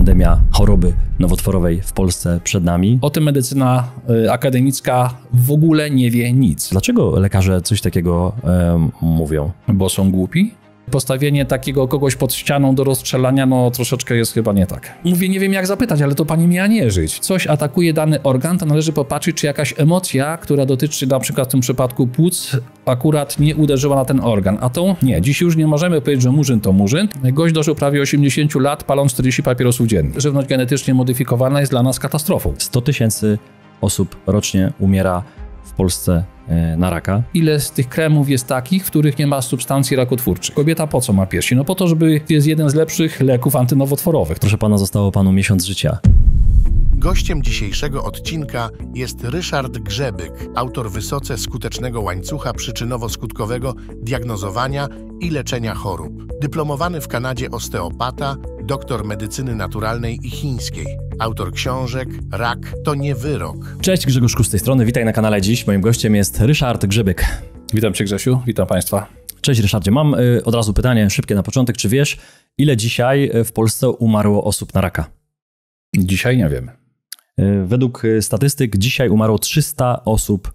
pandemia choroby nowotworowej w Polsce przed nami. O tym medycyna akademicka w ogóle nie wie nic. Dlaczego lekarze coś takiego mówią? Bo są głupi? Postawienie takiego kogoś pod ścianą do rozstrzelania, no troszeczkę jest chyba nie tak. Mówię, nie wiem jak zapytać, ale to pani miała nie żyć. Coś atakuje dany organ, to należy popatrzeć, czy jakaś emocja, która dotyczy na przykład w tym przypadku płuc, akurat nie uderzyła na ten organ. A to nie. Dziś już nie możemy powiedzieć, że murzyn to murzyn. Gość dożył prawie 80 lat, paląc 40 papierosów dziennie. Żywność genetycznie modyfikowana jest dla nas katastrofą. 100 000 osób rocznie umiera w Polsce na raka. Ile z tych kremów jest takich, w których nie ma substancji rakotwórczych? Kobieta po co ma piersi? No po to, żeby jest jeden z lepszych leków antynowotworowych. Proszę pana, zostało panu miesiąc życia. Gościem dzisiejszego odcinka jest Ryszard Grzebyk, autor wysoce skutecznego łańcucha przyczynowo-skutkowego diagnozowania i leczenia chorób. Dyplomowany w Kanadzie osteopata, doktor medycyny naturalnej i chińskiej. Autor książek Rak to nie wyrok. Cześć, Grzegorz Kus z tej strony, witaj na kanale dziś. Moim gościem jest Ryszard Grzebyk. Witam cię, Grzesiu, witam państwa. Cześć Ryszardzie, mam od razu pytanie szybkie na początek. Czy wiesz, ile dzisiaj w Polsce umarło osób na raka? Dzisiaj nie wiem. Według statystyk dzisiaj umarło 300 osób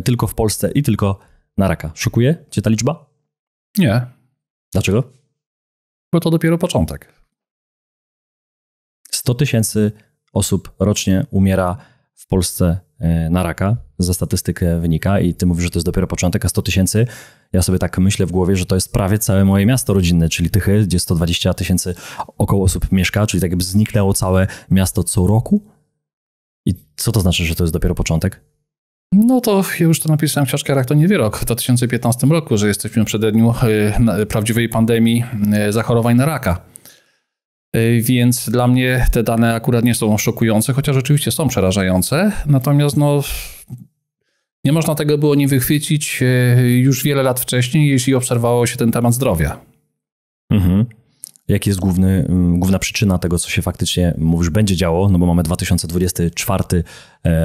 tylko w Polsce i tylko na raka. Szokuje cię ta liczba? Nie. Dlaczego? Bo to dopiero początek. 100 000 osób rocznie umiera w Polsce na raka. Ze statystyk wynika i ty mówisz, że to jest dopiero początek, a 100 000, ja sobie tak myślę w głowie, że to jest prawie całe moje miasto rodzinne, czyli Tychy, gdzie 120 000 około osób mieszka, czyli tak jakby zniknęło całe miasto co roku. I co to znaczy, że to jest dopiero początek? No to ja już to napisałem w książce Rak to nie wyrok w 2015 roku, że jesteśmy w przededniu prawdziwej pandemii zachorowań na raka. Więc dla mnie te dane akurat nie są szokujące, chociaż oczywiście są przerażające. Natomiast nie można tego było nie wychwycić już wiele lat wcześniej, jeśli obserwowało się ten temat zdrowia. Mhm. Jaka jest główna przyczyna tego, co się faktycznie, mówisz, będzie działo, no bo mamy 2024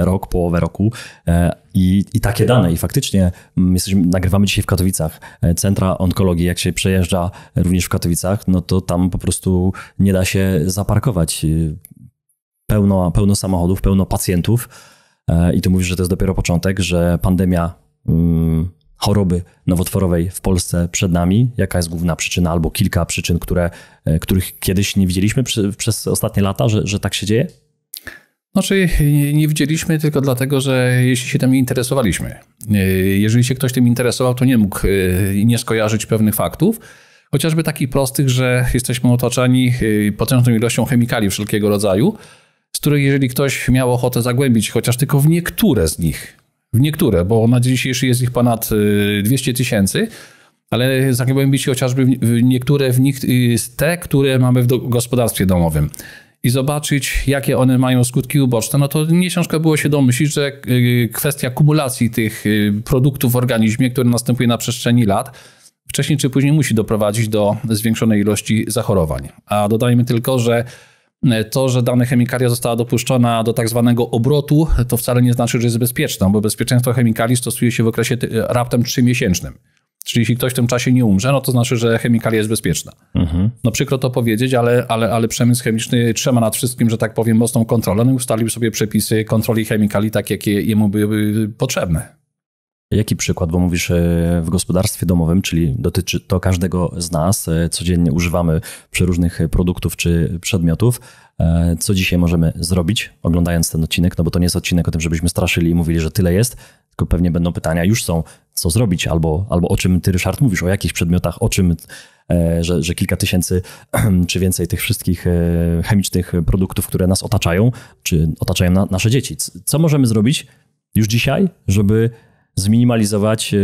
rok, połowę roku i takie dane. I faktycznie nagrywamy dzisiaj w Katowicach. Centra onkologii, jak się przejeżdża również w Katowicach, no to tam po prostu nie da się zaparkować. Pełno samochodów, pełno pacjentów i ty mówisz, że to jest dopiero początek, że pandemia choroby nowotworowej w Polsce przed nami. Jaka jest główna przyczyna albo kilka przyczyn, których kiedyś nie widzieliśmy przez ostatnie lata, że tak się dzieje? Znaczy nie widzieliśmy tylko dlatego, że jeśli się tym nie interesowaliśmy. Jeżeli się ktoś tym interesował, to nie mógł nie skojarzyć pewnych faktów. Chociażby takich prostych, że jesteśmy otoczeni potężną ilością chemikali wszelkiego rodzaju, z których jeżeli ktoś miał ochotę zagłębić chociaż tylko w niektóre z nich, bo na dzisiejszy jest ich ponad 200 000, ale zagłębić się chociażby w niektóre z nich, te, które mamy w gospodarstwie domowym i zobaczyć, jakie one mają skutki uboczne, no to nie ciężko było się domyślić, że kwestia kumulacji tych produktów w organizmie, które następuje na przestrzeni lat, wcześniej czy później musi doprowadzić do zwiększonej ilości zachorowań. A dodajmy tylko, że to, że dana chemikalia została dopuszczona do tak zwanego obrotu, to wcale nie znaczy, że jest bezpieczna, bo bezpieczeństwo chemikali stosuje się w okresie raptem 3-miesięcznym. Czyli jeśli ktoś w tym czasie nie umrze, no to znaczy, że chemikalia jest bezpieczna. Mhm. No przykro to powiedzieć, ale przemysł chemiczny trzyma nad wszystkim, że tak powiem, mocną kontrolę. No i ustalił sobie przepisy kontroli chemikali tak, jakie jemu były potrzebne. Jaki przykład, bo mówisz w gospodarstwie domowym, czyli dotyczy to każdego z nas, codziennie używamy przeróżnych produktów czy przedmiotów. Co dzisiaj możemy zrobić, oglądając ten odcinek? No bo to nie jest odcinek o tym, żebyśmy straszyli i mówili, że tyle jest, tylko pewnie będą pytania, już są, co zrobić, albo o czym ty, Ryszard, mówisz, o jakich przedmiotach, o czym, że kilka tysięcy czy więcej tych wszystkich chemicznych produktów, które nas otaczają, czy otaczają nasze dzieci. Co możemy zrobić już dzisiaj, żeby zminimalizować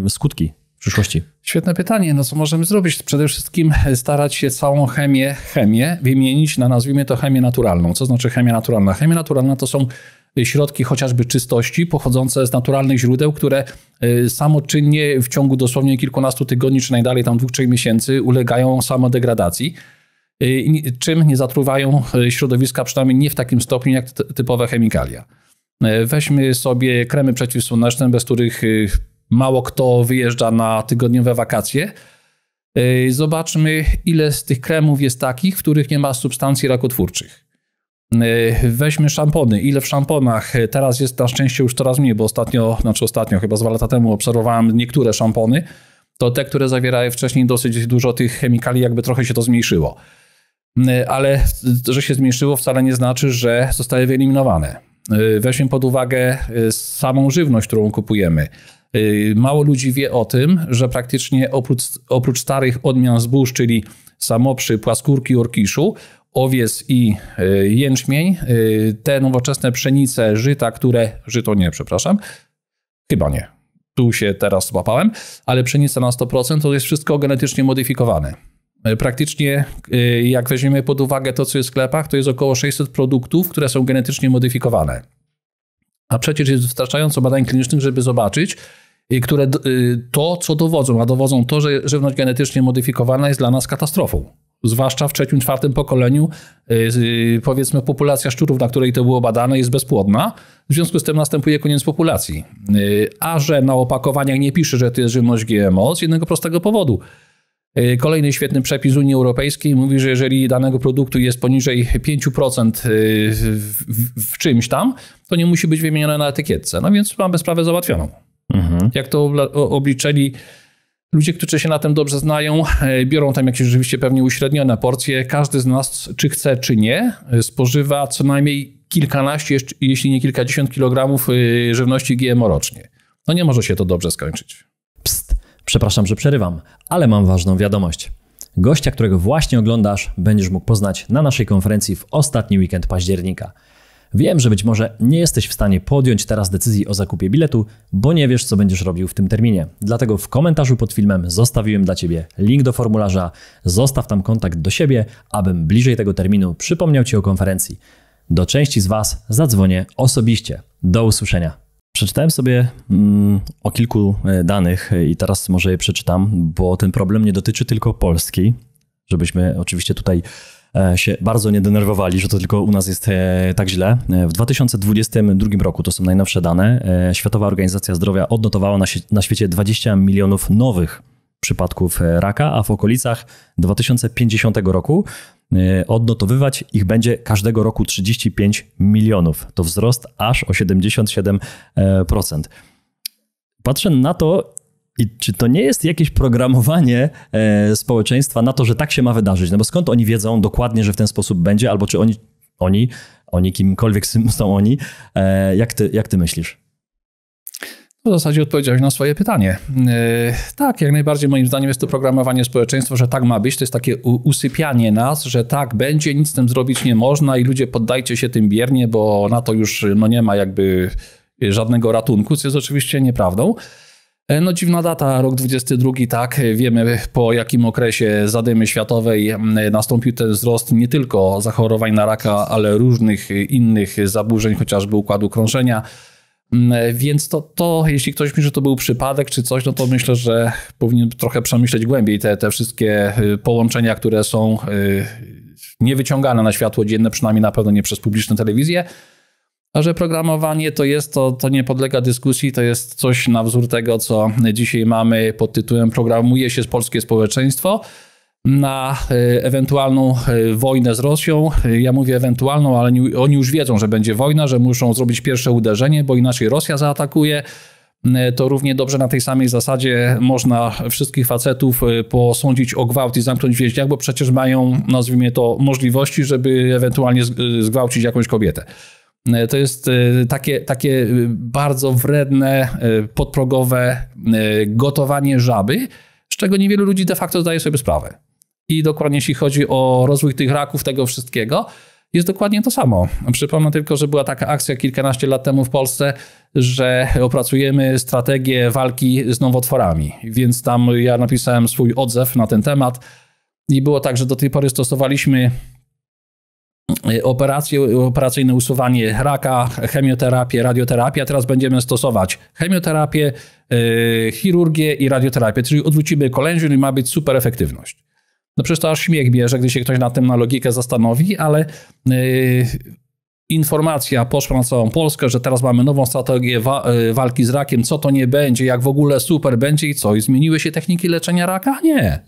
skutki w przyszłości? Świetne pytanie. No co możemy zrobić? Przede wszystkim starać się całą chemię wymienić na, nazwijmy to, chemię naturalną. Co znaczy chemia naturalna? Chemia naturalna to są środki chociażby czystości pochodzące z naturalnych źródeł, które samoczynnie w ciągu dosłownie kilkunastu tygodni, czy najdalej tam 2-3 miesięcy ulegają samodegradacji, czym nie zatruwają środowiska, przynajmniej nie w takim stopniu jak typowe chemikalia. Weźmy sobie kremy przeciwsłoneczne, bez których mało kto wyjeżdża na tygodniowe wakacje. Zobaczmy, ile z tych kremów jest takich, w których nie ma substancji rakotwórczych. Weźmy szampony. Ile w szamponach? Teraz jest na szczęście już coraz mniej, bo ostatnio, chyba z 2 lata temu obserwowałem niektóre szampony. To te, które zawierały wcześniej dosyć dużo tych chemikali, jakby trochę się to zmniejszyło. Ale że się zmniejszyło wcale nie znaczy, że zostały wyeliminowane. Weźmy pod uwagę samą żywność, którą kupujemy. Mało ludzi wie o tym, że praktycznie oprócz starych odmian zbóż, czyli samoprzy, płaskórki, orkiszu, owiec i jęczmień, te nowoczesne pszenice, chyba nie, tu się teraz złapałem, ale pszenica na 100% to jest wszystko genetycznie modyfikowane. Praktycznie jak weźmiemy pod uwagę to, co jest w sklepach, to jest około 600 produktów, które są genetycznie modyfikowane. A przecież jest wystarczająco badań klinicznych, żeby zobaczyć, które to, co dowodzą, a dowodzą to, że żywność genetycznie modyfikowana jest dla nas katastrofą. Zwłaszcza w 3., 4. pokoleniu, powiedzmy, populacja szczurów, na której to było badane, jest bezpłodna. W związku z tym następuje koniec populacji. A że na opakowaniach nie pisze, że to jest żywność GMO, z jednego prostego powodu. Kolejny świetny przepis Unii Europejskiej mówi, że jeżeli danego produktu jest poniżej 5% w czymś tam, to nie musi być wymienione na etykietce. No więc mamy sprawę załatwioną. Jak to obliczyli ludzie, którzy się na tym dobrze znają, biorą tam jakieś rzeczywiście pewnie uśrednione porcje. Każdy z nas, czy chce, czy nie, spożywa co najmniej kilkanaście, jeśli nie kilkadziesiąt kilogramów żywności GMO rocznie. No nie może się to dobrze skończyć. Psst, przepraszam, że przerywam, ale mam ważną wiadomość. Gościa, którego właśnie oglądasz, będziesz mógł poznać na naszej konferencji w ostatni weekend października. Wiem, że być może nie jesteś w stanie podjąć teraz decyzji o zakupie biletu, bo nie wiesz, co będziesz robił w tym terminie. Dlatego w komentarzu pod filmem zostawiłem dla Ciebie link do formularza. Zostaw tam kontakt do siebie, abym bliżej tego terminu przypomniał Ci o konferencji. Do części z Was zadzwonię osobiście. Do usłyszenia. Przeczytałem sobie o kilku danych i teraz może je przeczytam, bo ten problem nie dotyczy tylko Polski, żebyśmy oczywiście tutaj się bardzo nie denerwowali, że to tylko u nas jest tak źle. W 2022 roku, to są najnowsze dane, Światowa Organizacja Zdrowia odnotowała na świecie 20 milionów nowych przypadków raka, a w okolicach 2050 roku odnotowywać ich będzie każdego roku 35 milionów. To wzrost aż o 77%. Patrzę na to, i czy to nie jest jakieś programowanie społeczeństwa na to, że tak się ma wydarzyć? No bo skąd oni wiedzą dokładnie, że w ten sposób będzie, albo czy oni kimkolwiek są oni, jak ty myślisz? W zasadzie odpowiedziałeś na swoje pytanie. Tak, jak najbardziej moim zdaniem jest to programowanie społeczeństwa, że tak ma być. To jest takie usypianie nas, że tak będzie, nic z tym zrobić nie można i ludzie poddajcie się tym biernie, bo na to już nie ma jakby żadnego ratunku, co jest oczywiście nieprawdą. No dziwna data, rok 22, tak, wiemy po jakim okresie zadymy światowej nastąpił ten wzrost nie tylko zachorowań na raka, ale różnych innych zaburzeń, chociażby układu krążenia. Więc to jeśli ktoś myśli, że to był przypadek czy coś, no to myślę, że powinien trochę przemyśleć głębiej te wszystkie połączenia, które są niewyciągane na światło dzienne, przynajmniej na pewno nie przez publiczne telewizje. A że programowanie to nie podlega dyskusji, to jest coś na wzór tego, co dzisiaj mamy pod tytułem programuje się polskie społeczeństwo na ewentualną wojnę z Rosją. Ja mówię ewentualną, ale oni już wiedzą, że będzie wojna, że muszą zrobić pierwsze uderzenie, bo inaczej Rosja zaatakuje. To równie dobrze na tej samej zasadzie można wszystkich facetów posądzić o gwałt i zamknąć w więźniach, bo przecież mają, nazwijmy to, możliwości, żeby ewentualnie zgwałcić jakąś kobietę. To jest takie bardzo wredne, podprogowe gotowanie żaby, z czego niewielu ludzi de facto zdaje sobie sprawę. I dokładnie jeśli chodzi o rozwój tych raków, tego wszystkiego, jest dokładnie to samo. Przypomnę tylko, że była taka akcja kilkanaście lat temu w Polsce, że opracujemy strategię walki z nowotworami. Więc tam ja napisałem swój odzew na ten temat i było tak, że do tej pory stosowaliśmy operacyjne usuwanie raka, chemioterapię, radioterapię, a teraz będziemy stosować chemioterapię, chirurgię i radioterapię, czyli odwrócimy kolęzion i ma być super efektywność. No przecież to aż śmiech bierze, gdy się ktoś nad tym na logikę zastanowi, ale informacja poszła na całą Polskę, że teraz mamy nową strategię walki z rakiem, co to nie będzie, jak w ogóle super będzie i co? I zmieniły się techniki leczenia raka? Nie.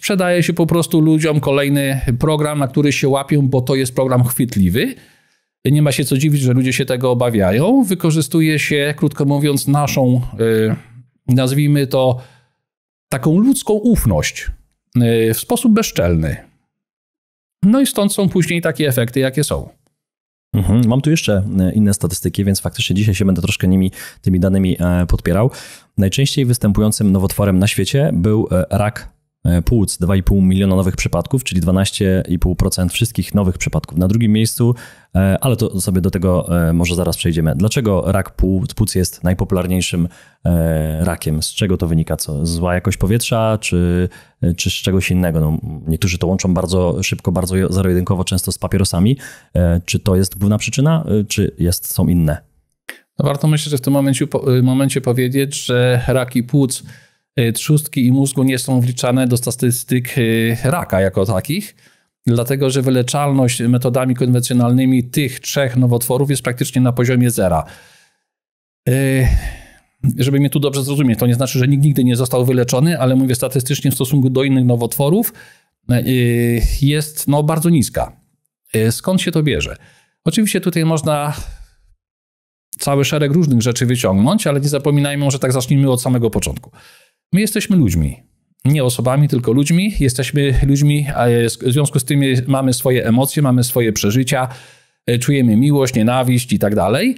sprzedaje się po prostu ludziom kolejny program, na który się łapią, bo to jest program chwytliwy. Nie ma się co dziwić, że ludzie się tego obawiają. Wykorzystuje się, krótko mówiąc, naszą, nazwijmy to, taką ludzką ufność w sposób bezczelny. No i stąd są później takie efekty, jakie są. Mam tu jeszcze inne statystyki, więc faktycznie dzisiaj się będę troszkę tymi danymi podpierał. Najczęściej występującym nowotworem na świecie był rak płuc, 2,5 miliona nowych przypadków, czyli 12,5% wszystkich nowych przypadków. Na drugim miejscu, ale to sobie do tego może zaraz przejdziemy. Dlaczego rak płuc jest najpopularniejszym rakiem? Z czego to wynika? Zła jakość powietrza, czy z czegoś innego? No, niektórzy to łączą bardzo szybko, bardzo zero-jedynkowo, często z papierosami. Czy to jest główna przyczyna, czy są inne? No warto myślę, że w tym momencie powiedzieć, że raki płuc, trzustki i mózgu nie są wliczane do statystyk raka jako takich, dlatego że wyleczalność metodami konwencjonalnymi tych 3 nowotworów jest praktycznie na poziomie zera. Żeby mnie tu dobrze zrozumieć, to nie znaczy, że nikt nigdy nie został wyleczony, ale mówię statystycznie w stosunku do innych nowotworów jest bardzo niska. Skąd się to bierze? Oczywiście tutaj można cały szereg różnych rzeczy wyciągnąć, ale nie zapominajmy, że tak zacznijmy od samego początku. My jesteśmy ludźmi, nie osobami, tylko ludźmi. Jesteśmy ludźmi, a w związku z tym mamy swoje emocje, mamy swoje przeżycia, czujemy miłość, nienawiść i tak dalej.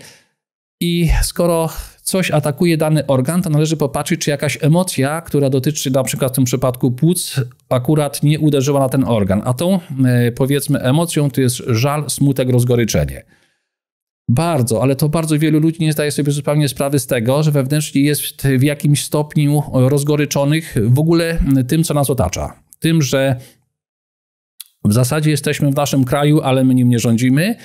I skoro coś atakuje dany organ, to należy popatrzeć, czy jakaś emocja, która dotyczy na przykład w tym przypadku płuc, akurat nie uderzyła na ten organ. A tą, powiedzmy, emocją to jest żal, smutek, rozgoryczenie. Ale to bardzo wielu ludzi nie zdaje sobie zupełnie sprawy z tego, że wewnętrznie jest w jakimś stopniu rozgoryczonych w ogóle tym, co nas otacza. Tym, że w zasadzie jesteśmy w naszym kraju, ale my nim nie rządzimy.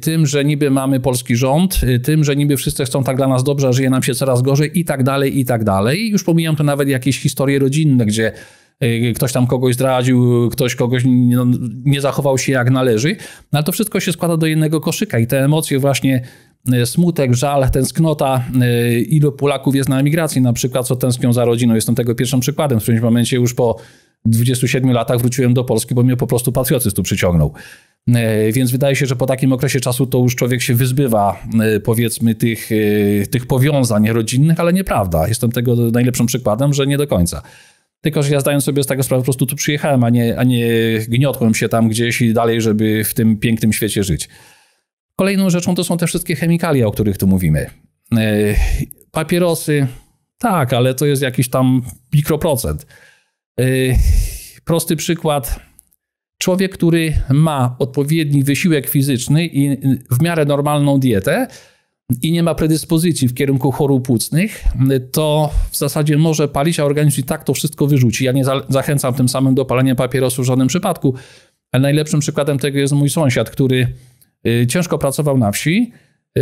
Tym, że niby mamy polski rząd. Tym, że niby wszyscy chcą tak dla nas dobrze, a żyje nam się coraz gorzej i tak dalej, i tak dalej. Już pomijam to nawet jakieś historie rodzinne, gdzie ktoś tam kogoś zdradził, ktoś kogoś nie zachował się jak należy. No ale to wszystko się składa do jednego koszyka i te emocje właśnie, smutek, żal, tęsknota, ilu Polaków jest na emigracji na przykład, co tęsknią za rodziną. Jestem tego pierwszym przykładem. W którymś momencie już po 27 latach wróciłem do Polski, bo mnie po prostu patriotyzm tu przyciągnął. Więc wydaje się, że po takim okresie czasu to już człowiek się wyzbywa, powiedzmy, tych powiązań rodzinnych, ale nieprawda. Jestem tego najlepszym przykładem, że nie do końca. Tylko że ja zdając sobie z tego sprawę, po prostu tu przyjechałem, a nie gniotłem się tam gdzieś i dalej, żeby w tym pięknym świecie żyć. Kolejną rzeczą to są te wszystkie chemikalia, o których tu mówimy. Papierosy, tak, ale to jest jakiś tam mikroprocent. Prosty przykład. Człowiek, który ma odpowiedni wysiłek fizyczny i w miarę normalną dietę i nie ma predyspozycji w kierunku chorób płucnych, to w zasadzie może palić, a organizm i tak to wszystko wyrzuci. Ja nie zachęcam tym samym do palenia papierosów w żadnym przypadku, ale najlepszym przykładem tego jest mój sąsiad, który ciężko pracował na wsi,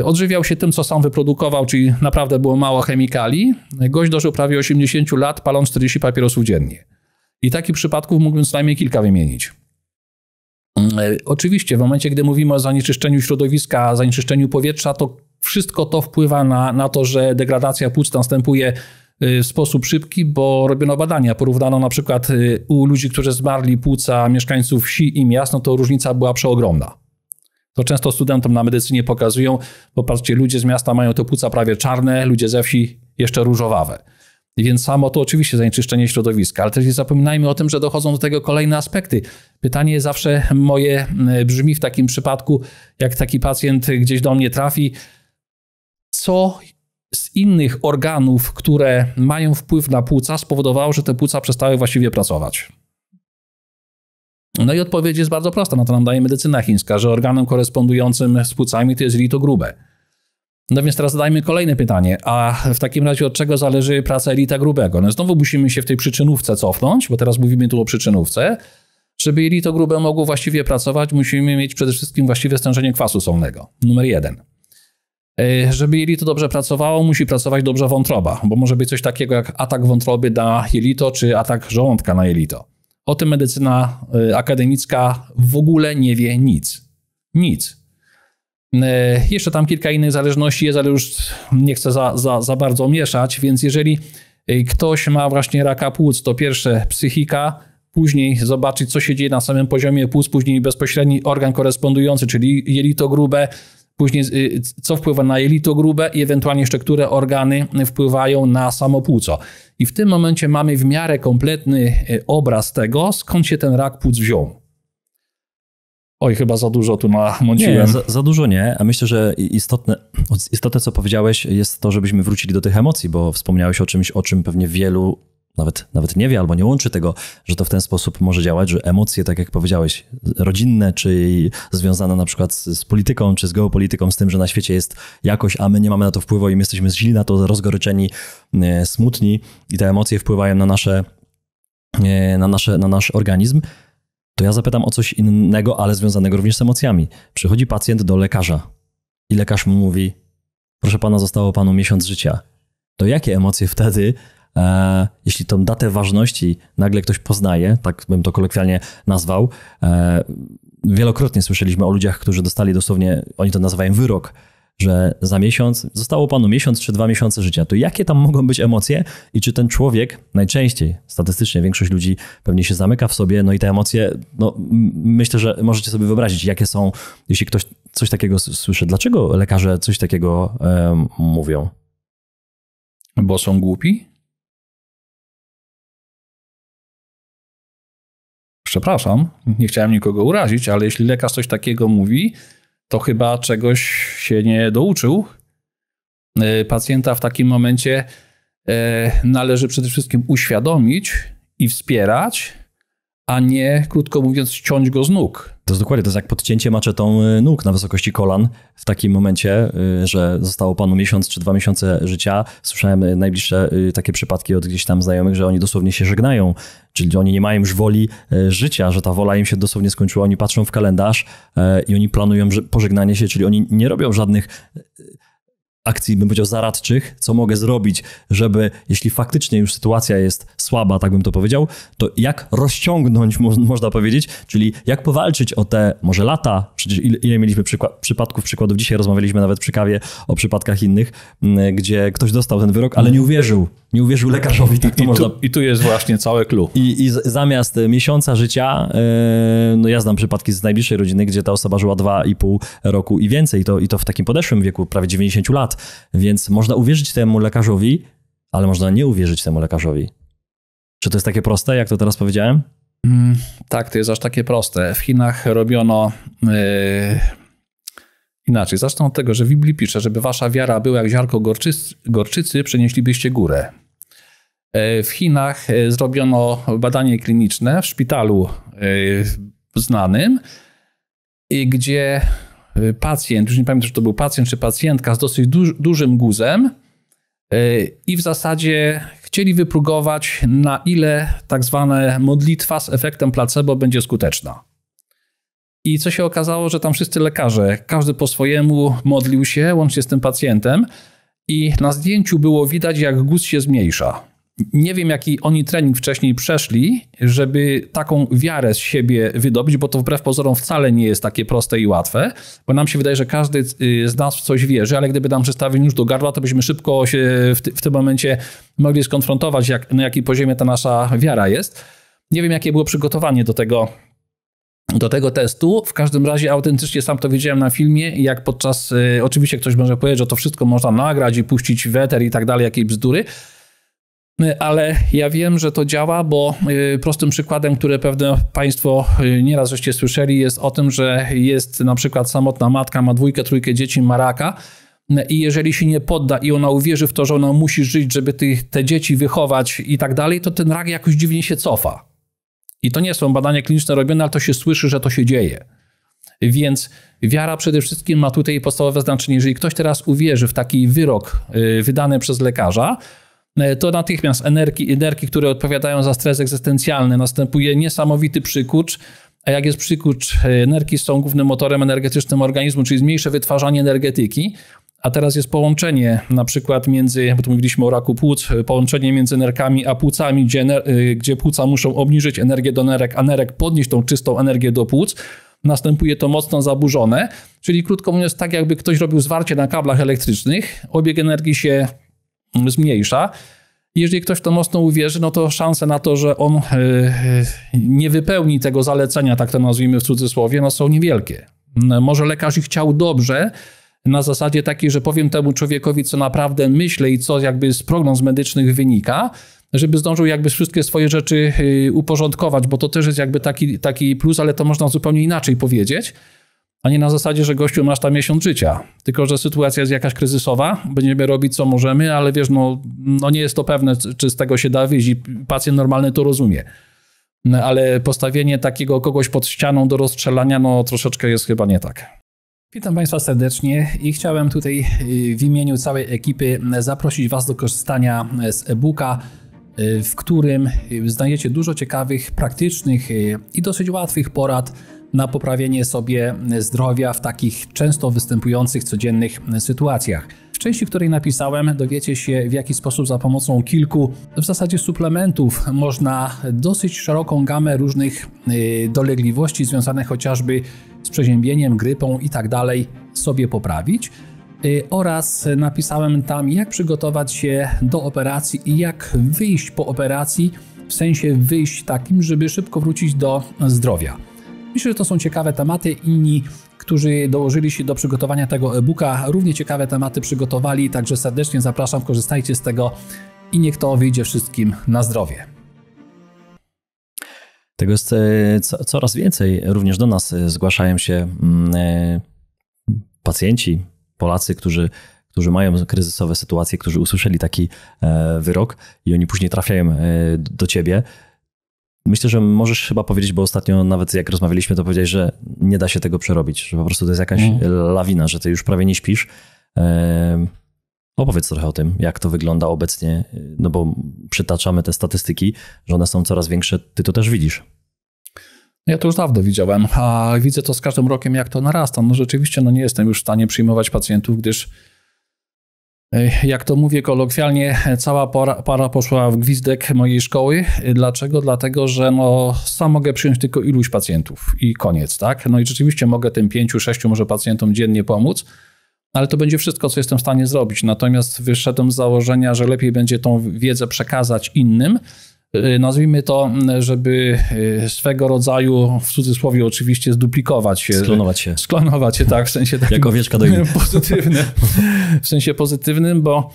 odżywiał się tym, co sam wyprodukował, czyli naprawdę było mało chemikali. Gość dożył prawie 80 lat, paląc 40 papierosów dziennie. I takich przypadków mógłbym co najmniej kilka wymienić. Oczywiście w momencie, gdy mówimy o zanieczyszczeniu środowiska, zanieczyszczeniu powietrza, to wszystko to wpływa na to, że degradacja płuc następuje w sposób szybki, bo robiono badania. Porównano na przykład u ludzi, którzy zmarli płuca mieszkańców wsi i miast, no to różnica była przeogromna. To często studentom na medycynie pokazują, bo patrzcie, ludzie z miasta mają te płuca prawie czarne, ludzie ze wsi jeszcze różowawe. Więc samo to oczywiście zanieczyszczenie środowiska, ale też nie zapominajmy o tym, że dochodzą do tego kolejne aspekty. Pytanie zawsze moje brzmi w takim przypadku, jak taki pacjent gdzieś do mnie trafi, co z innych organów, które mają wpływ na płuca, spowodowało, że te płuca przestały właściwie pracować. No i odpowiedź jest bardzo prosta, na to nam daje medycyna chińska, że organem korespondującym z płucami to jest jelito grube. No więc teraz zadajmy kolejne pytanie, a w takim razie od czego zależy praca jelita grubego? No znowu musimy się w tej przyczynówce cofnąć, bo teraz mówimy tu o przyczynówce. Żeby jelito grube mogło właściwie pracować, musimy mieć przede wszystkim właściwe stężenie kwasu solnego. Numer 1. Żeby jelito dobrze pracowało, musi pracować dobrze wątroba, bo może być coś takiego jak atak wątroby na jelito, czy atak żołądka na jelito. O tym medycyna akademicka w ogóle nie wie nic. Nic. Jeszcze tam kilka innych zależności jest, ale już nie chcę za bardzo mieszać, więc jeżeli ktoś ma właśnie raka płuc, to pierwsze psychika, później zobaczyć, co się dzieje na samym poziomie płuc, później bezpośredni organ korespondujący, czyli jelito grube, później co wpływa na jelito grube i ewentualnie jeszcze które organy wpływają na samo płuco. I w tym momencie mamy w miarę kompletny obraz tego, skąd się ten rak płuc wziął. Oj, chyba za dużo tu namąciłem. Nie, za dużo nie, a myślę, że istotne, co powiedziałeś, jest to, żebyśmy wrócili do tych emocji, bo wspomniałeś o czymś, o czym pewnie wielu nawet nie wie albo nie łączy tego, że to w ten sposób może działać, że emocje, tak jak powiedziałeś, rodzinne, czy związane na przykład z polityką, czy z geopolityką, z tym, że na świecie jest jakoś, a my nie mamy na to wpływu i my jesteśmy źli na to, rozgoryczeni, smutni i te emocje wpływają na nasz organizm, to ja zapytam o coś innego, ale związanego również z emocjami. Przychodzi pacjent do lekarza i lekarz mu mówi: proszę pana, zostało panu miesiąc życia. To jakie emocje wtedy, jeśli tą datę ważności nagle ktoś poznaje, tak bym to kolokwialnie nazwał, wielokrotnie słyszeliśmy o ludziach, którzy dostali dosłownie, oni to nazywają wyrok, że za miesiąc, zostało panu miesiąc czy 2 miesiące życia. To jakie tam mogą być emocje i czy ten człowiek, najczęściej, statystycznie większość ludzi pewnie się zamyka w sobie, no i te emocje, no myślę, że możecie sobie wyobrazić, jakie są, jeśli ktoś coś takiego słyszy. Dlaczego lekarze coś takiego mówią? Bo są głupi? Przepraszam, nie chciałem nikogo urazić, ale jeśli lekarz coś takiego mówi, to chyba czegoś się nie douczył. Pacjenta w takim momencie należy przede wszystkim uświadomić i wspierać, a nie, krótko mówiąc, ściąć go z nóg. To jest dokładnie, to jest jak podcięcie maczetą nóg na wysokości kolan w takim momencie, że zostało panu miesiąc czy 2 miesiące życia. Słyszałem najbliższe takie przypadki od gdzieś tam znajomych, że oni dosłownie się żegnają, czyli oni nie mają już woli życia, że ta wola im się dosłownie skończyła. Oni patrzą w kalendarz i oni planują pożegnanie się, czyli oni nie robią żadnych akcji, bym powiedział, zaradczych, co mogę zrobić, żeby, jeśli faktycznie już sytuacja jest słaba, tak bym to powiedział, to jak rozciągnąć, można powiedzieć, czyli jak powalczyć o te może lata, przecież ile mieliśmy przykładów, dzisiaj rozmawialiśmy nawet przy kawie o przypadkach innych, gdzie ktoś dostał ten wyrok, ale nie uwierzył lekarzowi. Tak to I tu jest właśnie całe clue. I zamiast miesiąca życia, no ja znam przypadki z najbliższej rodziny, gdzie ta osoba żyła 2,5 roku i więcej, i to w takim podeszłym wieku, prawie 90 lat. Więc można uwierzyć temu lekarzowi, ale można nie uwierzyć temu lekarzowi. Czy to jest takie proste, jak to teraz powiedziałem? Tak, to jest aż takie proste. W Chinach robiono inaczej. Zacznę od tego, że w Biblii pisze, żeby wasza wiara była jak ziarnko gorczycy, przenieślibyście górę. W Chinach zrobiono badanie kliniczne w szpitalu znanym, gdzie pacjent, już nie pamiętam, czy to był pacjent czy pacjentka z dosyć dużym guzem i w zasadzie chcieli wypróbować, na ile tak zwana modlitwa z efektem placebo będzie skuteczna. I co się okazało, że tam wszyscy lekarze, każdy po swojemu modlił się, łącznie z tym pacjentem, i na zdjęciu było widać, jak guz się zmniejsza. Nie wiem, jaki oni trening wcześniej przeszli, żeby taką wiarę z siebie wydobyć, bo to wbrew pozorom wcale nie jest takie proste i łatwe, bo nam się wydaje, że każdy z nas w coś wierzy, ale gdyby nam przystawił nóż do gardła, to byśmy szybko się w tym momencie mogli skonfrontować, na jakim poziomie ta nasza wiara jest. Nie wiem, jakie było przygotowanie do tego testu. W każdym razie autentycznie sam to widziałem na filmie i jak podczas, oczywiście ktoś może powiedzieć, że to wszystko można nagrać i puścić w eter i tak dalej, jakieś bzdury, ale ja wiem, że to działa, bo prostym przykładem, który pewnie Państwo nieraz żeście słyszeli, jest o tym, że jest na przykład samotna matka, ma 2, 3 dzieci, ma raka i jeżeli się nie podda i ona uwierzy w to, że ona musi żyć, żeby te dzieci wychować i tak dalej, to ten rak jakoś dziwnie się cofa. I to nie są badania kliniczne robione, ale to się słyszy, że to się dzieje. Więc wiara przede wszystkim ma tutaj podstawowe znaczenie. Jeżeli ktoś teraz uwierzy w taki wyrok wydany przez lekarza, to natychmiast energii, które odpowiadają za stres egzystencjalny, następuje niesamowity przykurcz, a jak jest przykurcz, nerki są głównym motorem energetycznym organizmu, czyli zmniejsze wytwarzanie energetyki, a teraz jest połączenie na przykład między, bo tu mówiliśmy o raku płuc, połączenie między nerkami a płucami, gdzie płuca muszą obniżyć energię do nerek, a nerek podnieść tą czystą energię do płuc. Następuje to mocno zaburzone, czyli krótko mówiąc tak, jakby ktoś robił zwarcie na kablach elektrycznych, obieg energii się zmniejsza. Jeżeli ktoś w to mocno uwierzy, no to szanse na to, że on nie wypełni tego zalecenia, tak to nazwijmy w cudzysłowie, no są niewielkie. Może lekarz i chciał dobrze, na zasadzie takiej, że powiem temu człowiekowi, co naprawdę myślę i co jakby z prognoz medycznych wynika, żeby zdążył jakby wszystkie swoje rzeczy uporządkować, bo to też jest jakby taki plus, ale to można zupełnie inaczej powiedzieć, a nie na zasadzie, że gościu masz tam miesiąc życia. Tylko że sytuacja jest jakaś kryzysowa, będziemy robić co możemy, ale wiesz, no nie jest to pewne, czy z tego się da wyjść i pacjent normalny to rozumie. No, ale postawienie takiego kogoś pod ścianą do rozstrzelania, no troszeczkę jest chyba nie tak. Witam Państwa serdecznie i chciałem tutaj w imieniu całej ekipy zaprosić Was do korzystania z e-booka, w którym znajdziecie dużo ciekawych, praktycznych i dosyć łatwych porad na poprawienie sobie zdrowia w takich często występujących codziennych sytuacjach. W części, w której napisałem, dowiecie się, w jaki sposób za pomocą kilku w zasadzie suplementów można dosyć szeroką gamę różnych dolegliwości związanych chociażby z przeziębieniem, grypą i tak dalej sobie poprawić. Oraz napisałem tam, jak przygotować się do operacji i jak wyjść po operacji, w sensie wyjść takim, żeby szybko wrócić do zdrowia. Myślę, że to są ciekawe tematy. Inni, którzy dołożyli się do przygotowania tego e-booka, równie ciekawe tematy przygotowali, także serdecznie zapraszam, korzystajcie z tego i niech to wyjdzie wszystkim na zdrowie. Tego jest coraz więcej. Również do nas zgłaszają się pacjenci, Polacy, którzy mają kryzysowe sytuacje, którzy usłyszeli taki wyrok i oni później trafiają do ciebie. Myślę, że możesz chyba powiedzieć, bo ostatnio nawet jak rozmawialiśmy, to powiedziałeś, że nie da się tego przerobić, że po prostu to jest jakaś lawina, że ty już prawie nie śpisz. Opowiedz trochę o tym, jak to wygląda obecnie, no bo przytaczamy te statystyki, że one są coraz większe, ty to też widzisz. Ja to już dawno widziałem, a widzę to z każdym rokiem, jak to narasta. No rzeczywiście nie jestem już w stanie przyjmować pacjentów, gdyż jak to mówię kolokwialnie, cała para poszła w gwizdek mojej szkoły. Dlaczego? Dlatego, że sam mogę przyjąć tylko iluś pacjentów i koniec, tak? No i rzeczywiście mogę tym 5-6 może pacjentom dziennie pomóc, ale to będzie wszystko, co jestem w stanie zrobić. Natomiast wyszedłem z założenia, że lepiej będzie tą wiedzę przekazać innym. Nazwijmy to, żeby swego rodzaju, w cudzysłowie oczywiście, zduplikować się. Sklonować się, tak, w sensie takim jak owieczka dojnie. Pozytywnym. W sensie pozytywnym, bo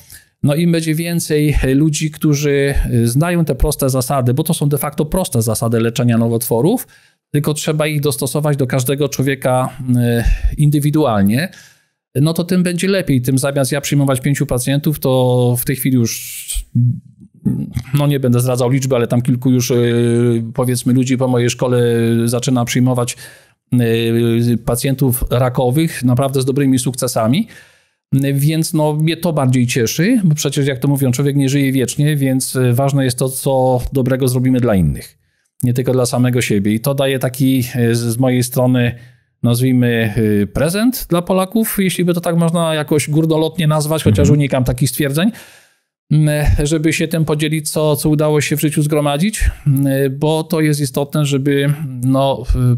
im będzie więcej ludzi, którzy znają te proste zasady, bo to są de facto proste zasady leczenia nowotworów, tylko trzeba ich dostosować do każdego człowieka indywidualnie, no to tym będzie lepiej. Tym zamiast ja przyjmować 5 pacjentów, to w tej chwili już nie będę zdradzał liczby, ale tam kilku już powiedzmy ludzi po mojej szkole zaczyna przyjmować pacjentów rakowych naprawdę z dobrymi sukcesami, więc mnie to bardziej cieszy, bo przecież jak to mówią, człowiek nie żyje wiecznie, więc ważne jest to, co dobrego zrobimy dla innych, nie tylko dla samego siebie i to daje taki z mojej strony, nazwijmy, prezent dla Polaków, jeśli by to tak można jakoś górnolotnie nazwać, chociaż unikam takich stwierdzeń, żeby się tym podzielić, co udało się w życiu zgromadzić, bo to jest istotne, żeby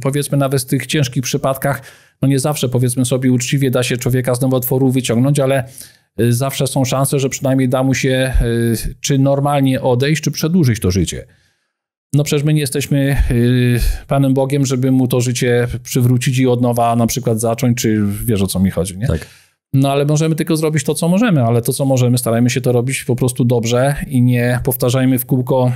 powiedzmy nawet w tych ciężkich przypadkach, nie zawsze powiedzmy sobie uczciwie da się człowieka z nowotworu wyciągnąć, ale zawsze są szanse, że przynajmniej da mu się czy normalnie odejść, czy przedłużyć to życie. Przecież my nie jesteśmy Panem Bogiem, żeby mu to życie przywrócić i od nowa na przykład zacząć, czy wiesz, o co mi chodzi, nie? Tak. Ale możemy tylko zrobić to, co możemy, ale to, co możemy, starajmy się to robić po prostu dobrze i nie powtarzajmy w kółko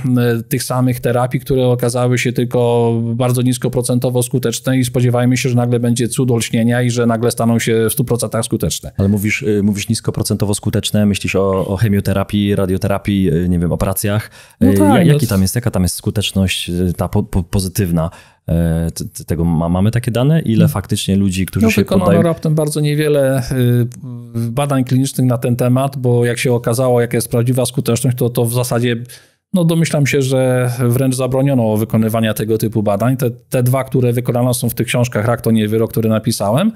tych samych terapii, które okazały się tylko bardzo niskoprocentowo skuteczne i spodziewajmy się, że nagle będzie cud olśnienia i że nagle staną się w 100% skuteczne. Ale mówisz niskoprocentowo skuteczne, myślisz o chemioterapii, radioterapii, nie wiem, operacjach. Tak, jaka tam jest skuteczność ta pozytywna? Tego mamy takie dane? Ile faktycznie ludzi, którzy się poddają? Wykonano raptem bardzo niewiele badań klinicznych na ten temat, bo jak się okazało, jaka jest prawdziwa skuteczność, to w zasadzie domyślam się, że wręcz zabroniono wykonywania tego typu badań. Te 2, które wykonano, są w tych książkach Rak to nie wyrok, które napisałem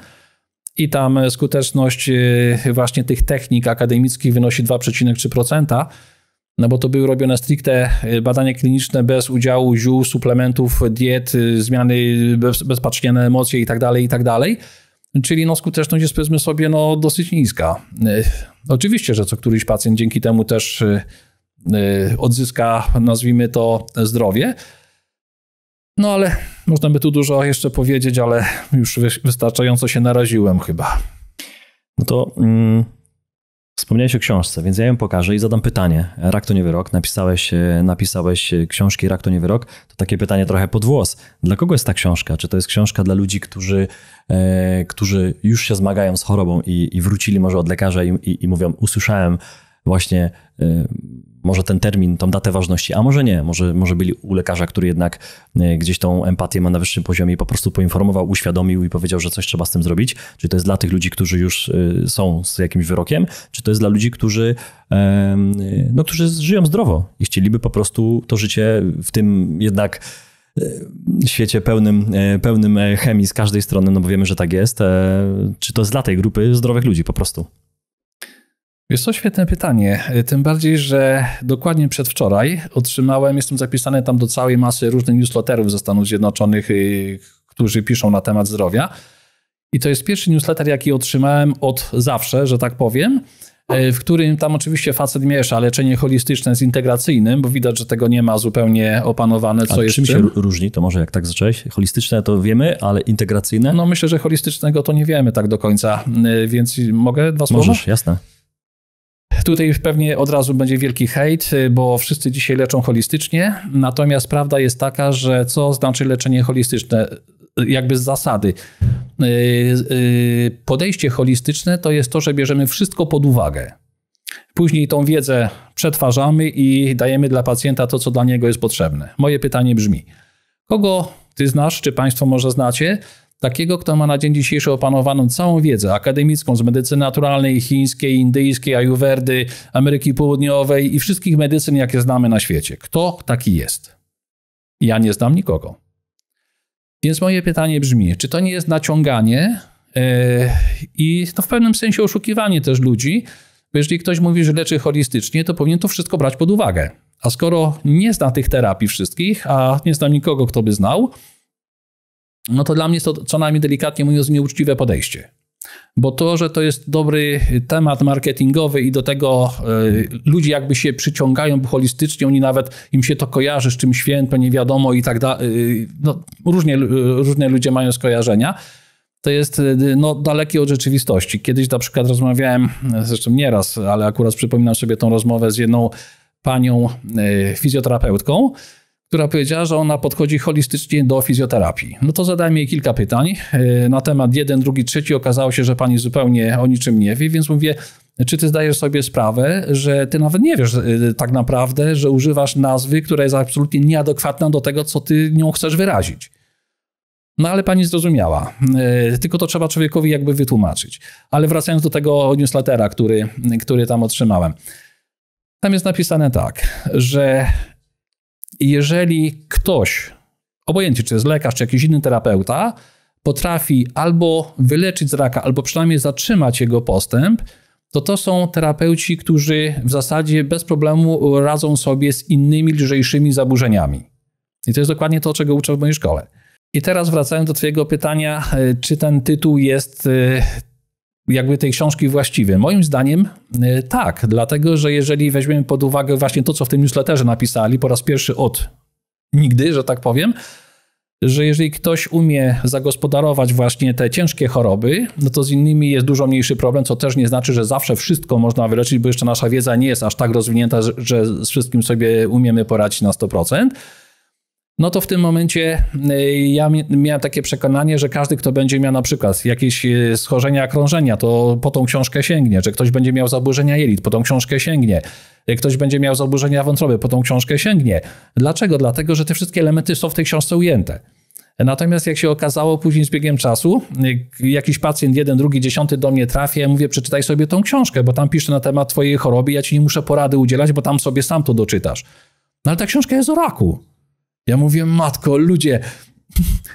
i tam skuteczność właśnie tych technik akademickich wynosi 2,3%. Bo to były robione stricte badania kliniczne bez udziału ziół, suplementów, diet, zmiany bezpatrznie na emocje i tak dalej. Czyli skuteczność jest, powiedzmy sobie, dosyć niska. Oczywiście, że co któryś pacjent dzięki temu też odzyska, nazwijmy to, zdrowie. No ale można by tu dużo jeszcze powiedzieć, ale już wystarczająco się naraziłem chyba. No to wspomniałeś o książce, więc ja ją pokażę i zadam pytanie. Rak to nie wyrok. Napisałeś książki Rak to nie wyrok. To takie pytanie trochę pod włos. Dla kogo jest ta książka? Czy to jest książka dla ludzi, którzy już się zmagają z chorobą i wrócili może od lekarza i mówią, usłyszałem właśnie może ten termin, tą datę ważności, a może nie. Może byli u lekarza, który jednak gdzieś tą empatię ma na wyższym poziomie i po prostu poinformował, uświadomił i powiedział, że coś trzeba z tym zrobić. Czy to jest dla tych ludzi, którzy już są z jakimś wyrokiem, czy to jest dla ludzi, którzy żyją zdrowo i chcieliby po prostu to życie w tym jednak świecie pełnym chemii z każdej strony, no bo wiemy, że tak jest. Czy to jest dla tej grupy zdrowych ludzi po prostu? Jest to świetne pytanie, tym bardziej, że dokładnie przedwczoraj jestem zapisany tam do całej masy różnych newsletterów ze Stanów Zjednoczonych, którzy piszą na temat zdrowia. I to jest pierwszy newsletter, jaki otrzymałem od zawsze, że tak powiem, w którym tam oczywiście facet miesza leczenie holistyczne z integracyjnym, bo widać, że tego nie ma zupełnie opanowane, co jest czym się różni? To może jak tak zacząłeś? Holistyczne to wiemy, ale integracyjne? No myślę, że holistycznego to nie wiemy tak do końca, więc mogę 2 słowa? Możesz, jasne. Tutaj pewnie od razu będzie wielki hejt, bo wszyscy dzisiaj leczą holistycznie, natomiast prawda jest taka, że co znaczy leczenie holistyczne? Jakby z zasady. Podejście holistyczne to jest to, że bierzemy wszystko pod uwagę. Później tą wiedzę przetwarzamy i dajemy dla pacjenta to, co dla niego jest potrzebne. Moje pytanie brzmi, kogo ty znasz, czy państwo może znacie, takiego, kto ma na dzień dzisiejszy opanowaną całą wiedzę akademicką z medycyny naturalnej, chińskiej, indyjskiej, ajurwedy, Ameryki Południowej i wszystkich medycyn, jakie znamy na świecie. Kto taki jest? Ja nie znam nikogo. Więc moje pytanie brzmi, czy to nie jest naciąganie i to w pewnym sensie oszukiwanie też ludzi, bo jeżeli ktoś mówi, że leczy holistycznie, to powinien to wszystko brać pod uwagę. A skoro nie zna tych terapii wszystkich, a nie znam nikogo, kto by znał, no to dla mnie jest to co najmniej delikatnie mówiąc nieuczciwe podejście. Bo to, że to jest dobry temat marketingowy i do tego ludzie jakby się przyciągają holistycznie, oni nawet im się to kojarzy z czymś święto, nie wiadomo i tak dalej. No, różne ludzie mają skojarzenia. To jest dalekie od rzeczywistości. Kiedyś na przykład rozmawiałem, zresztą nieraz, ale akurat przypominam sobie tą rozmowę z jedną panią fizjoterapeutką, która powiedziała, że ona podchodzi holistycznie do fizjoterapii. No to zadałem jej kilka pytań na temat 1, 2, 3. Okazało się, że pani zupełnie o niczym nie wie, więc mówię, czy ty zdajesz sobie sprawę, że ty nawet nie wiesz tak naprawdę, że używasz nazwy, która jest absolutnie nieadekwatna do tego, co ty nią chcesz wyrazić. No ale pani zrozumiała. Tylko to trzeba człowiekowi jakby wytłumaczyć. Ale wracając do tego newslettera, który tam otrzymałem. Tam jest napisane tak, że jeżeli ktoś, obojętnie czy jest lekarz, czy jakiś inny terapeuta, potrafi albo wyleczyć z raka, albo przynajmniej zatrzymać jego postęp, to są terapeuci, którzy w zasadzie bez problemu radzą sobie z innymi lżejszymi zaburzeniami. I to jest dokładnie to, czego uczę w mojej szkole. I teraz wracając do twojego pytania, czy ten tytuł jest jakby tej książki właściwy? Moim zdaniem tak, dlatego że jeżeli weźmiemy pod uwagę właśnie to, co w tym newsletterze napisali po raz pierwszy od nigdy, że tak powiem, że jeżeli ktoś umie zagospodarować właśnie te ciężkie choroby, no to z innymi jest dużo mniejszy problem, co też nie znaczy, że zawsze wszystko można wyleczyć, bo jeszcze nasza wiedza nie jest aż tak rozwinięta, że z wszystkim sobie umiemy poradzić na 100%. No to w tym momencie ja miałem takie przekonanie, że każdy, kto będzie miał na przykład jakieś schorzenia krążenia, to po tą książkę sięgnie, że ktoś będzie miał zaburzenia jelit, po tą książkę sięgnie, ktoś będzie miał zaburzenia wątroby, po tą książkę sięgnie. Dlaczego? Dlatego, że te wszystkie elementy są w tej książce ujęte. Natomiast jak się okazało później z biegiem czasu, jakiś pacjent 1, 2, 10 do mnie trafia, ja mówię, przeczytaj sobie tą książkę, bo tam pisze na temat twojej choroby, ja ci nie muszę porady udzielać, bo tam sobie sam to doczytasz. No ale ta książka jest o raku. Ja mówię, matko, ludzie,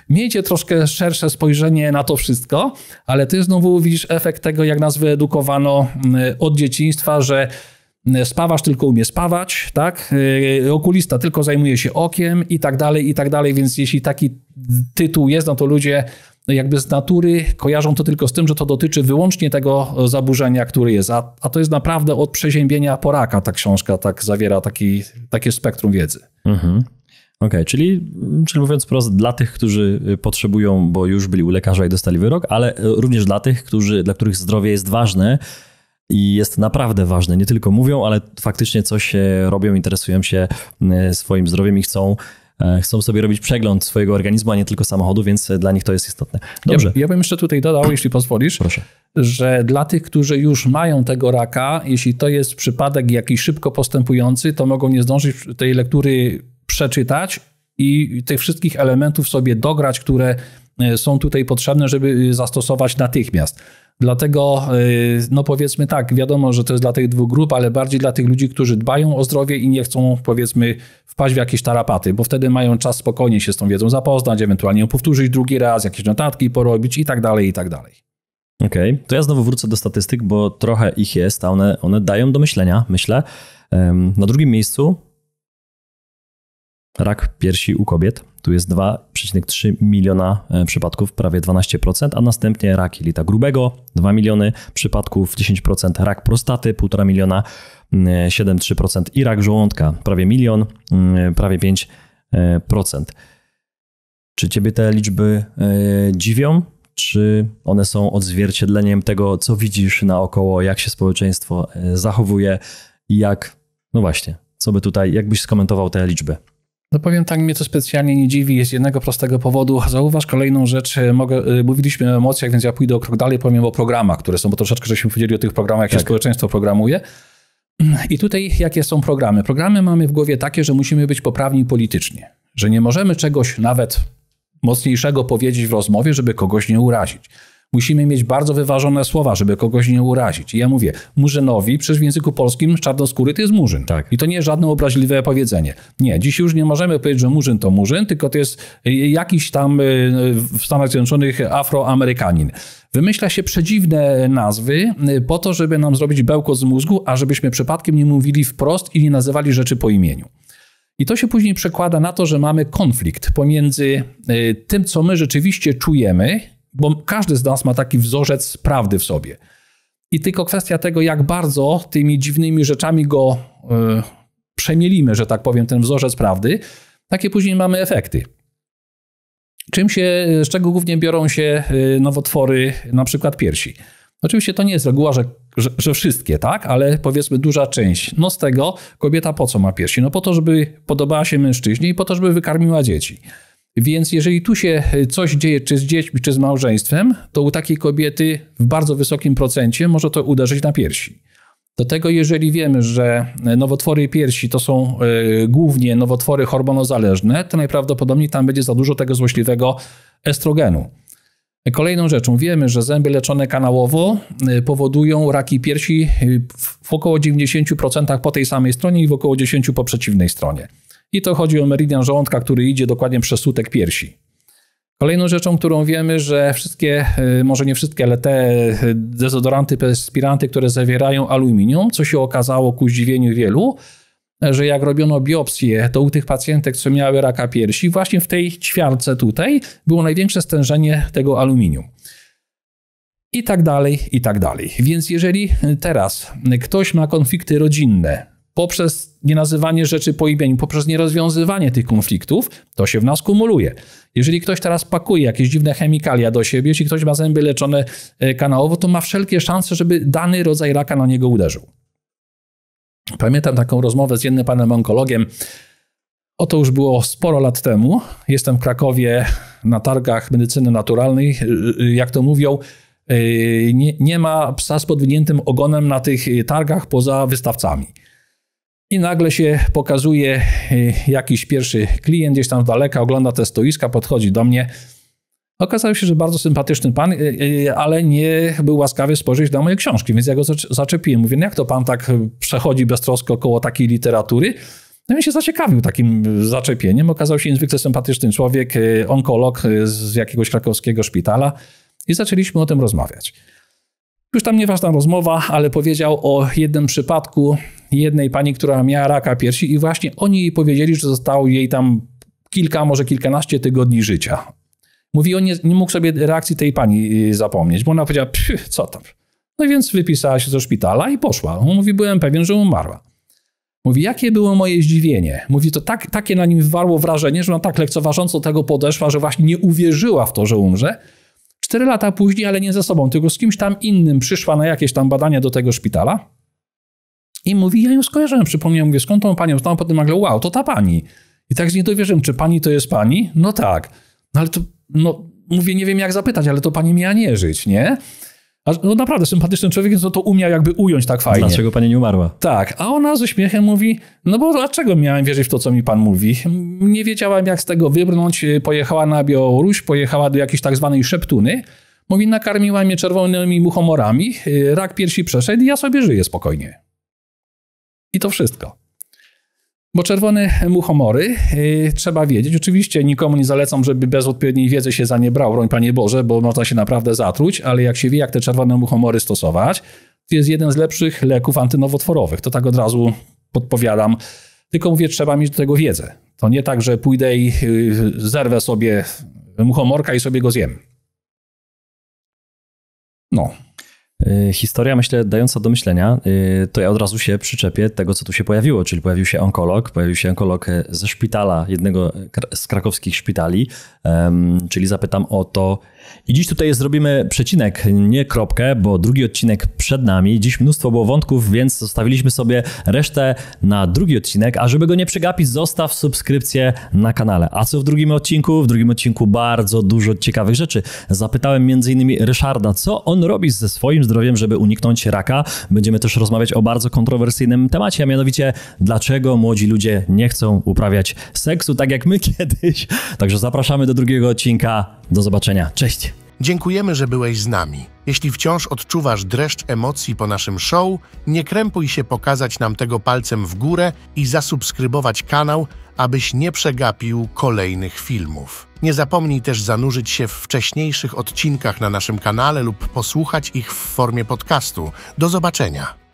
miejcie troszkę szersze spojrzenie na to wszystko, ale ty znowu widzisz efekt tego, jak nas wyedukowano od dzieciństwa, że spawarz tylko umie spawać, tak? Okulista tylko zajmuje się okiem i tak dalej, więc jeśli taki tytuł jest, no to ludzie jakby z natury kojarzą to tylko z tym, że to dotyczy wyłącznie tego zaburzenia, które jest. A to jest naprawdę od przeziębienia po raka ta książka tak zawiera takie spektrum wiedzy. Okej, czyli mówiąc wprost, dla tych, którzy potrzebują, bo już byli u lekarza i dostali wyrok, ale również dla tych, dla których zdrowie jest ważne i jest naprawdę ważne. Nie tylko mówią, ale faktycznie coś robią, interesują się swoim zdrowiem i chcą sobie robić przegląd swojego organizmu, a nie tylko samochodu, więc dla nich to jest istotne. Dobrze. Ja bym jeszcze tutaj dodał, jeśli pozwolisz, proszę, że dla tych, którzy już mają tego raka, jeśli to jest przypadek jakiś szybko postępujący, to mogą nie zdążyć tej lektury przeczytać i tych wszystkich elementów sobie dograć, które są tutaj potrzebne, żeby zastosować natychmiast. Dlatego, no powiedzmy tak, wiadomo, że to jest dla tych dwóch grup, ale bardziej dla tych ludzi, którzy dbają o zdrowie i nie chcą, powiedzmy, wpaść w jakieś tarapaty, bo wtedy mają czas spokojnie się z tą wiedzą zapoznać, ewentualnie ją powtórzyć drugi raz, jakieś notatki porobić i tak dalej, i tak dalej. Okej, to ja znowu wrócę do statystyk, bo trochę ich jest, a one dają do myślenia, myślę. Na drugim miejscu rak piersi u kobiet. Tu jest 2,3 miliona przypadków, prawie 12%, a następnie rak jelita grubego, 2 miliony przypadków, 10%, rak prostaty, 1,5 miliona, 7,3% i rak żołądka, prawie milion, prawie 5%. Czy ciebie te liczby dziwią? Czy one są odzwierciedleniem tego, co widzisz naokoło, jak się społeczeństwo zachowuje i no właśnie, co by tutaj, jak byś skomentował te liczby? No powiem tak, mnie to specjalnie nie dziwi, z jednego prostego powodu. Zauważ kolejną rzecz, mówiliśmy o emocjach, więc ja pójdę o krok dalej, powiem o programach, które są, bo troszeczkę żeśmy powiedzieli o tych programach, jak się społeczeństwo programuje. I tutaj jakie są programy? Programy mamy w głowie takie, że musimy być poprawni politycznie, że nie możemy czegoś nawet mocniejszego powiedzieć w rozmowie, żeby kogoś nie urazić. Musimy mieć bardzo wyważone słowa, żeby kogoś nie urazić. I ja mówię, Murzynowi, przecież w języku polskim czarnoskóry to jest Murzyn. Tak. I to nie jest żadne obraźliwe powiedzenie. Nie, dziś już nie możemy powiedzieć, że Murzyn to Murzyn, tylko to jest jakiś tam w Stanach Zjednoczonych Afroamerykanin. Wymyśla się przedziwne nazwy po to, żeby nam zrobić bełkot z mózgu, a żebyśmy przypadkiem nie mówili wprost i nie nazywali rzeczy po imieniu. I to się później przekłada na to, że mamy konflikt pomiędzy tym, co my rzeczywiście czujemy, bo każdy z nas ma taki wzorzec prawdy w sobie. I tylko kwestia tego, jak bardzo tymi dziwnymi rzeczami go przemielimy, że tak powiem, ten wzorzec prawdy, takie później mamy efekty. Z czego głównie biorą się nowotwory, na przykład piersi? Oczywiście to nie jest reguła, że wszystkie, tak? Ale powiedzmy duża część. No z tego kobieta po co ma piersi? No po to, żeby podobała się mężczyźnie i po to, żeby wykarmiła dzieci. Więc jeżeli tu się coś dzieje, czy z dziećmi, czy z małżeństwem, to u takiej kobiety w bardzo wysokim procencie może to uderzyć na piersi. Do tego, jeżeli wiemy, że nowotwory piersi to są głównie nowotwory hormonozależne, to najprawdopodobniej tam będzie za dużo tego złośliwego estrogenu. Kolejną rzeczą, wiemy, że zęby leczone kanałowo powodują raki piersi w około 90% po tej samej stronie i w około 10% po przeciwnej stronie. I to chodzi o meridian żołądka, który idzie dokładnie przez sutek piersi. Kolejną rzeczą, którą wiemy, że wszystkie, może nie wszystkie, ale te dezodoranty, perspiranty, które zawierają aluminium, co się okazało ku zdziwieniu wielu, że jak robiono biopsję, to u tych pacjentek, co miały raka piersi, właśnie w tej ćwiartce tutaj było największe stężenie tego aluminium. I tak dalej, i tak dalej. Więc jeżeli teraz ktoś ma konflikty rodzinne, poprzez nienazywanie rzeczy po imieniu, poprzez nierozwiązywanie tych konfliktów, to się w nas kumuluje. Jeżeli ktoś teraz pakuje jakieś dziwne chemikalia do siebie, jeśli ktoś ma zęby leczone kanałowo, to ma wszelkie szanse, żeby dany rodzaj raka na niego uderzył. Pamiętam taką rozmowę z jednym panem onkologiem. To już było sporo lat temu. Jestem w Krakowie na targach medycyny naturalnej. Jak to mówią, nie ma psa z podwiniętym ogonem na tych targach poza wystawcami. I nagle się pokazuje jakiś pierwszy klient gdzieś tam z daleka, ogląda te stoiska, podchodzi do mnie. Okazało się, że bardzo sympatyczny pan, ale nie był łaskawy spojrzeć na moje książki, więc ja go zaczepiłem. Mówię, no jak to pan tak przechodzi beztrosko koło takiej literatury? No i się zaciekawił takim zaczepieniem. Okazał się niezwykle sympatyczny człowiek, onkolog z jakiegoś krakowskiego szpitala i zaczęliśmy o tym rozmawiać. Już tam nieważna rozmowa, ale powiedział o jednym przypadku jednej pani, która miała raka piersi i właśnie oni jej powiedzieli, że zostało jej tam kilka, może kilkanaście tygodni życia. Mówi, on nie mógł sobie reakcji tej pani zapomnieć, bo ona powiedziała, co tam. No więc wypisała się do szpitala i poszła. On mówi, byłem pewien, że umarła. Mówi, jakie było moje zdziwienie. Mówi, to takie na nim wywarło wrażenie, że ona tak lekceważąco do tego podeszła, że właśnie nie uwierzyła w to, że umrze. 4 lata później, ale nie ze sobą, tylko z kimś tam innym przyszła na jakieś tam badania do tego szpitala i mówi, ja ją skojarzyłem, przypomniałem, mówię, skąd tą panią? Tam potem nagle, wow, to ta pani. I tak z niej dowierzyłem, czy pani to jest pani? No tak. No ale to, mówię, nie wiem jak zapytać, ale to pani miała nie żyć, nie? No naprawdę sympatyczny człowiek, więc to umiał jakby ująć tak fajnie. Dlaczego pani nie umarła? Tak, a ona ze śmiechem mówi, no bo dlaczego miałem wierzyć w to, co mi pan mówi? Nie wiedziałam, jak z tego wybrnąć. Pojechała na Białoruś, pojechała do jakiejś tak zwanej szeptuny. Mówi, nakarmiła mnie czerwonymi muchomorami, rak piersi przeszedł i ja sobie żyję spokojnie. I to wszystko. Bo czerwone muchomory trzeba wiedzieć. Oczywiście nikomu nie zalecam, żeby bez odpowiedniej wiedzy się za nie brał, broń Panie Boże, bo można się naprawdę zatruć, ale jak się wie, jak te czerwone muchomory stosować, to jest jeden z lepszych leków antynowotworowych. To tak od razu podpowiadam. Tylko mówię, trzeba mieć do tego wiedzę. To nie tak, że pójdę i zerwę sobie muchomorka i sobie go zjem. No. Historia, myślę, dająca do myślenia, to ja od razu się przyczepię tego, co tu się pojawiło, czyli pojawił się onkolog ze szpitala, jednego z krakowskich szpitali, czyli zapytam o to. I dziś tutaj zrobimy przecinek, nie kropkę, bo drugi odcinek przed nami. Dziś mnóstwo było wątków, więc zostawiliśmy sobie resztę na drugi odcinek, a żeby go nie przegapić, zostaw subskrypcję na kanale. A co w drugim odcinku? W drugim odcinku bardzo dużo ciekawych rzeczy. Zapytałem m.in. Ryszarda, co on robi ze swoim zdrowiem, żeby uniknąć raka. Będziemy też rozmawiać o bardzo kontrowersyjnym temacie, a mianowicie dlaczego młodzi ludzie nie chcą uprawiać seksu tak jak my kiedyś. Także zapraszamy do drugiego odcinka. Do zobaczenia. Cześć! Dziękujemy, że byłeś z nami. Jeśli wciąż odczuwasz dreszcz emocji po naszym show, nie krępuj się pokazać nam tego palcem w górę i zasubskrybować kanał, abyś nie przegapił kolejnych filmów. Nie zapomnij też zanurzyć się w wcześniejszych odcinkach na naszym kanale lub posłuchać ich w formie podcastu. Do zobaczenia!